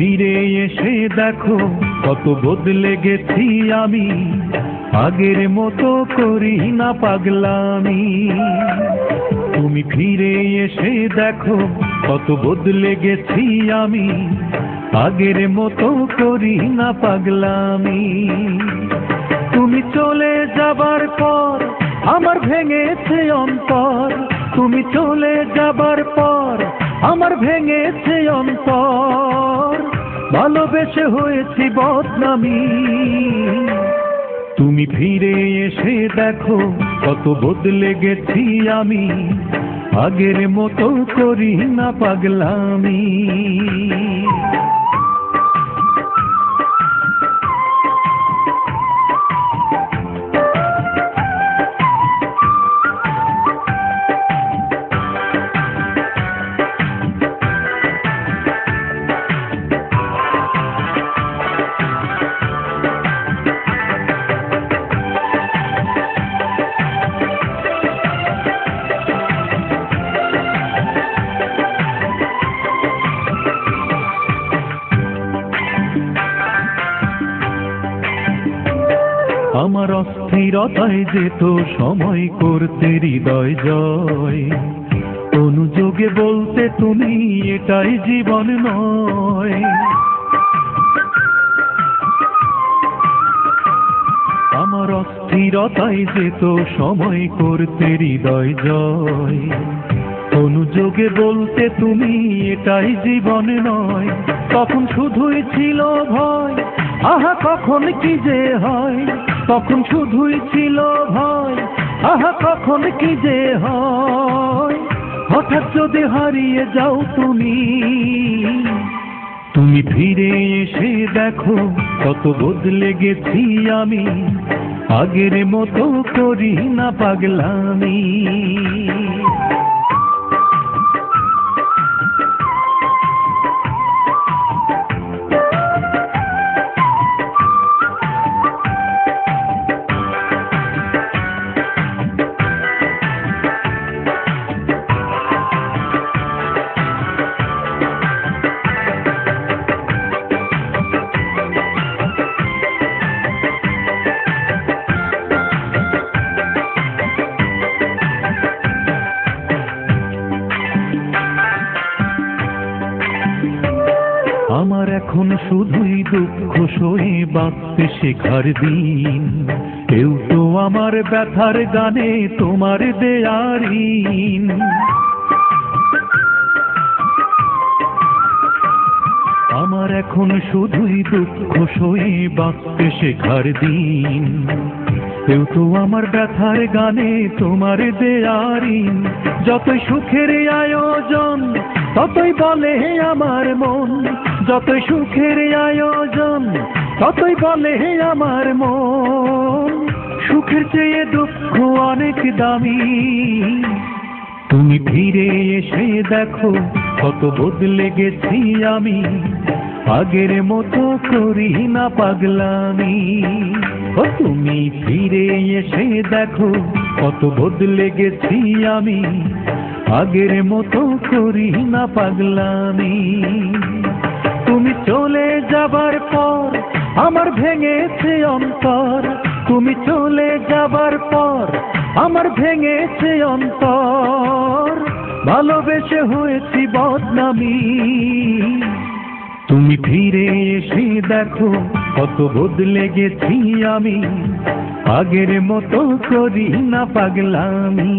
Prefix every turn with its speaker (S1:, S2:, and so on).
S1: ফিরে এসে দেখো কত বদলে গেছি আমি, আগের মতো করি না পাগলামি। তুমি ফিরে এসে দেখো কত বদলে গেছি আমি, আগের মতো করি না পাগলামি। তুমি চলে যাবার পর আমার ভেঙেছে অন্তর, তুমি চলে যাবার পর আমার ভেঙেছে অন্তর, ভালোবেসে হয়েছি বদনামি। তুমি ফিরে এসে দেখো কত বদলে গেছি আমি, আগের মতো করি না পাগলামি। আমার অস্থিরতায় যেত সময় করতে হৃদয় জয়, অনুযোগে বলতে তুমি এটাই জীবন নয়। আমার অস্থিরতায় যেত সময় করতে হৃদয় জয়, অনুযোগে বলতে তুমি এটাই জীবন নয়। তখন শুধুই ছিল ভয়, আহা কখন কি যে হয়, তখন শুধুই ছিল ভয়, আহা কখন কি যে হয়। হঠাৎ যদি হারিয়ে যাও তুমি, তুমি ফিরে এসে দেখো কত বদলে গেছি আমি, আগের মতো করি না পাগলামি। আমার এখন শুধুই দুঃখ সয়ে বাঁচতে শেখার দিন, কেউ তো আমার ব্যথার গানে তোমার দেয়ার ঋণ। আমার এখন শুধুই দুঃখ সয়ে বাঁচতে শেখার দিন, কেউ তো আমার ব্যথার গানে তোমার দেয়ার ঋণ। যতই সুখের আয়োজন ততই বলে আমার মন, যতই সুখের আয়োজন ততই বলে আমার মন, সুখের চেয়ে দুঃখ অনেক দামি। তুমি ফিরে এসে দেখো কত বদলে গেছি আমি, আগের মতো করি না পাগলামি। ও তুমি ফিরে এসে দেখো কত বদলে গেছি আমি, আগের মতো করি না পাগলামি। তুমি চলে যাবার পর আমার ভেঙেছে অন্তর, তুমি চলে যাবার পর আমার ভেঙেছে অন্তর, ভালোবেসে হয়েছি বদনামি। তুমি ফিরে এসে দেখো কত বদলে গেছি আমি, আগের মতো করি না পাগলামি।